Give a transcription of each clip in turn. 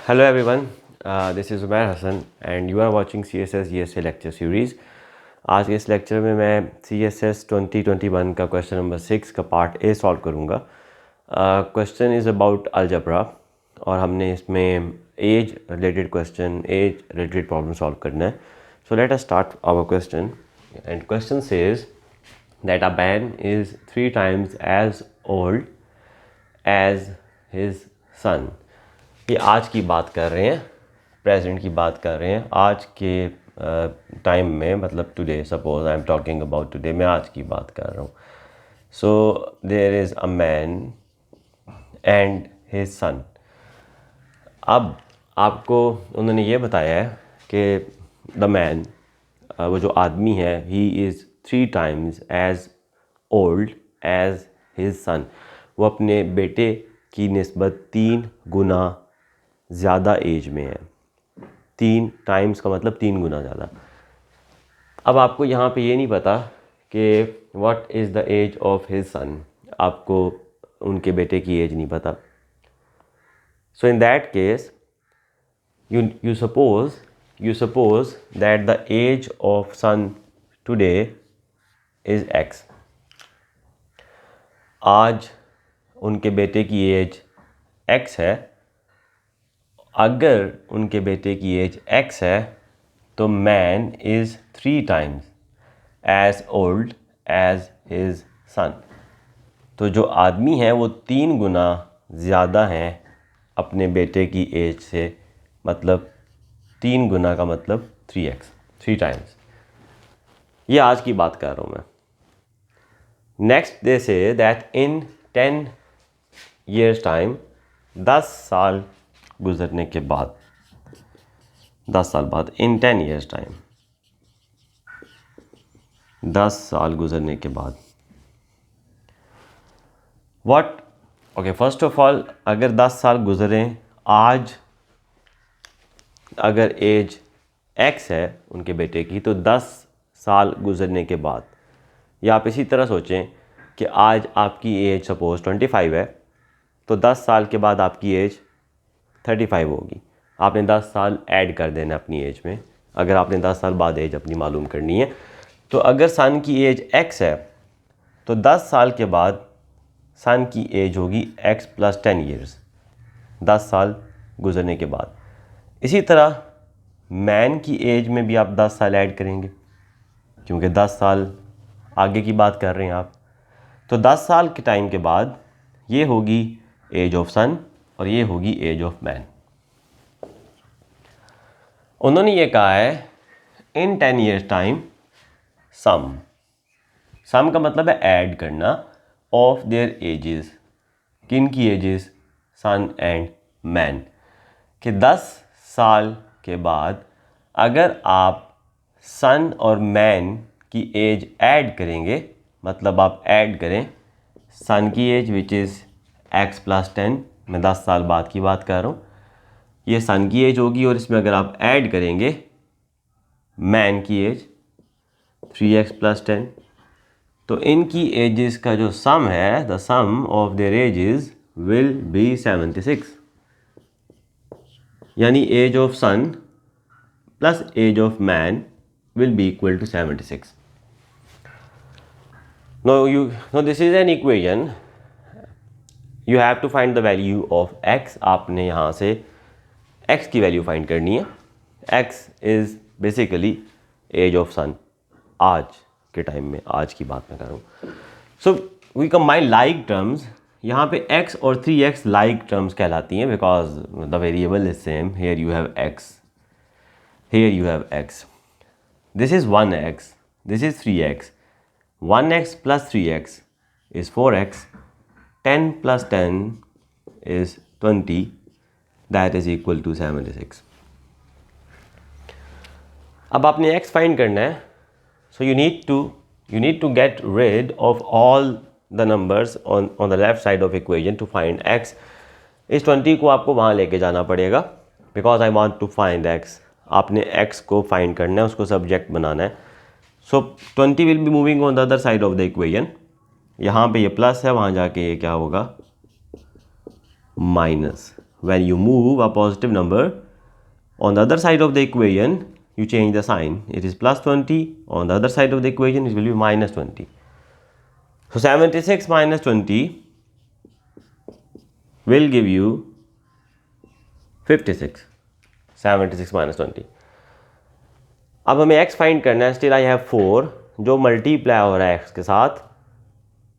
Hello everyone, this is Umair Hassan and you are watching CSS GSA lecture series. आज के इस lecture में मैं CSS 2021 का क्वेश्चन नंबर 6 का पार्ट ए सॉल्व करूँगा. क्वेश्चन इज़ अबाउट अलजेब्रा और हमने इसमें age related question, age related problem solve करना है. So let us start our question and question says that a man is 3 times as old as his son. ये आज की बात कर रहे हैं, प्रेजेंट की बात कर रहे हैं. आज के टाइम में, मतलब today, suppose I am talking about today, मैं आज की बात कर रहा हूँ. So there is a man and his son. अब आपको उन्होंने ये बताया है कि द मैन, वो जो आदमी है, he is 3 times as old as his son. वो अपने बेटे की निस्बत 3 गुना ज़्यादा एज में है. 3 times का मतलब 3 गुना ज़्यादा. अब आपको यहाँ पे ये नहीं पता कि what is the age of his son. आपको उनके बेटे की एज नहीं पता. So in that case you suppose that the age of son today is x. आज उनके बेटे की एज x है. अगर उनके बेटे की एज x है तो man is 3 times as old as his son. तो जो आदमी है वो 3 गुना ज़्यादा हैं अपने बेटे की एज से. मतलब 3 गुना का मतलब 3x, 3 times. ये आज की बात कर रहा हूँ मैं. Next they say that in 10 years time, 10 साल गुजरने के बाद, 10 साल बाद, इन 10 years टाइम, 10 साल गुजरने के बाद, what, okay, first of all, अगर 10 साल गुजरें, आज अगर एज x है उनके बेटे की, तो 10 साल गुजरने के बाद, या आप इसी तरह सोचें कि आज आपकी एज सपोज 25 है, तो 10 साल के बाद आपकी एज 35 होगी. आपने 10 साल ऐड कर देना अपनी एज में, अगर आपने 10 साल बाद एज अपनी मालूम करनी है. तो अगर सन की एज x है तो 10 साल के बाद सन की एज होगी x + 10 years, 10 साल गुजरने के बाद. इसी तरह मैन की एज में भी आप 10 साल ऐड करेंगे, क्योंकि 10 साल आगे की बात कर रहे हैं आप. तो 10 साल के टाइम के बाद ये होगी एज ऑफ सन और ये होगी एज ऑफ मैन. उन्होंने ये कहा है इन 10 years टाइम सम का मतलब है ऐड करना ऑफ देयर एजेस. किन की एजेस? Sun and man. कि 10 साल के बाद अगर आप सन और मैन की एज ऐड करेंगे, मतलब आप ऐड करें सन की एज विच इज़ x + 10, मैं 10 साल बाद की बात कर रहा हूँ, ये सन की एज होगी, और इसमें अगर आप ऐड करेंगे मैन की एज 3x + 10, तो इनकी एजेस का जो सम है, the sum of their ages will be 76. यानी age of son plus age of man will be equal to 76. No this is an equation. You have to find the value of x. आपने यहाँ से x की value find करनी है. x is basically age of son आज के time में, आज की बात मैं कर रहा हूँ. So we combine like terms. यहाँ पे x और 3x लाइक टर्म्स कहलाती हैं because the variable is same. Here you have x, here you have x. This is 1x, this is 3x. 1x + 3x is 4x. 10 + 10 is 20. That is equal to 76. अब आपने x find करना है. So you need to get rid of all the numbers on the left side of equation to find x. इस 20 को आपको वहाँ लेके जाना पड़ेगा because I want to find x. आपने x को फाइंड करना है, उसको सब्जेक्ट बनाना है. So 20 will be moving on the other side of the equation. यहाँ पे ये प्लस है, वहाँ जाके ये क्या होगा? Minus. when you move a positive number on the other side of the equation, you change the sign. It is plus 20. On the other side of the equation, it will be minus 20. So 76 minus 20 will give you 56. 76 minus 20. अब हमें x find करना है. Still I have 4 जो multiply हो रहा है x के साथ,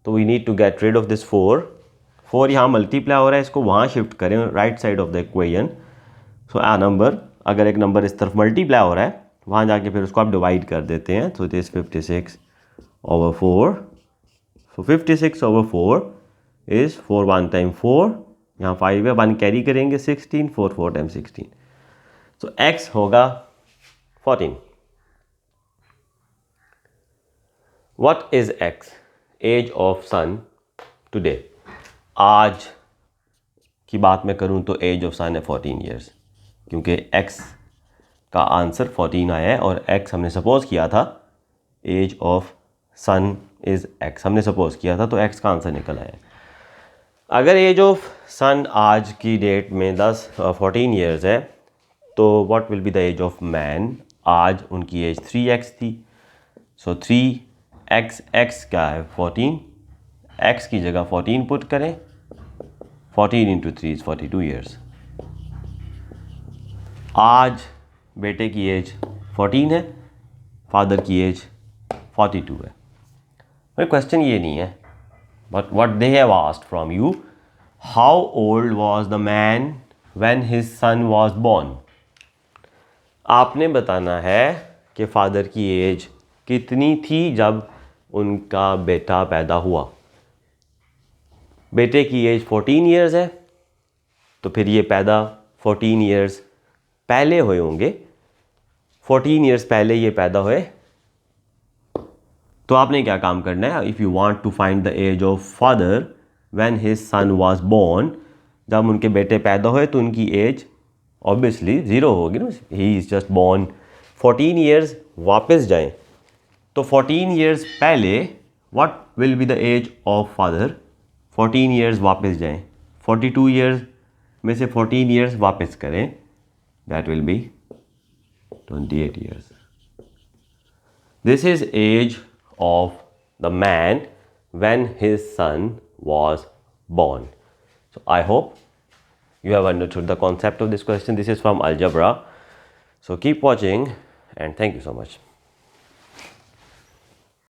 तो we need to get rid of this 4 यहाँ मल्टीप्लाई हो रहा है, इसको वहाँ शिफ्ट करें right side of the equation. So a number, अगर एक नंबर इस तरफ मल्टीप्लाई हो रहा है, वहाँ जाके फिर उसको आप डिवाइड कर देते हैं. तो दिस 56/4. सो 56/4 इज़ 4 1 टाइम 4, यहाँ 5 है, 1 कैरी करेंगे 16, 4 टाइम 16. सो x होगा 14. What is x? Age of sun today. आज की बात मैं करूँ तो एज ऑफ सन है 14 ईयर्स, क्योंकि x का आंसर 14 आया है और x हमने सपोज किया था age of son is x, हमने सपोज किया था, तो x का आंसर निकल आया है. अगर एज ऑफ सन आज की डेट में 14 ईयर्स है, तो what will be the age of man? आज उनकी एज 3x थी. सो 3x, x क्या है 14, x की जगह 14 पुट करें. 14 इंटू 3 इज़ 42 ईयर्स. आज बेटे की एज 14 है, फादर की एज 42 है. मेरा क्वेश्चन ये नहीं है, but what they have asked from you, how old was the man when his son was born. आपने बताना है कि फादर की एज कितनी थी जब उनका बेटा पैदा हुआ. बेटे की एज 14 ईयर्स है, तो फिर ये पैदा 14 ईयर्स पहले हुए होंगे. 14 ईयर्स पहले ये पैदा हुए. तो आपने क्या काम करना है? If you want to find the age of father when his son was born, जब उनके बेटे पैदा हुए तो उनकी एज ऑब्वियसली 0 होगी ना. He is just born. 14 years वापस जाएं, तो 14 ईयर्स पहले what will be the age of father? 14 years वापस जाएं, 42 ईयर्स में से 14 ईयर्स वापस करें, that will be 28 years. This is age of the man when his son was born. So I hope you have understood the concept of this question. This is from Algebra. So keep watching and thank you so much.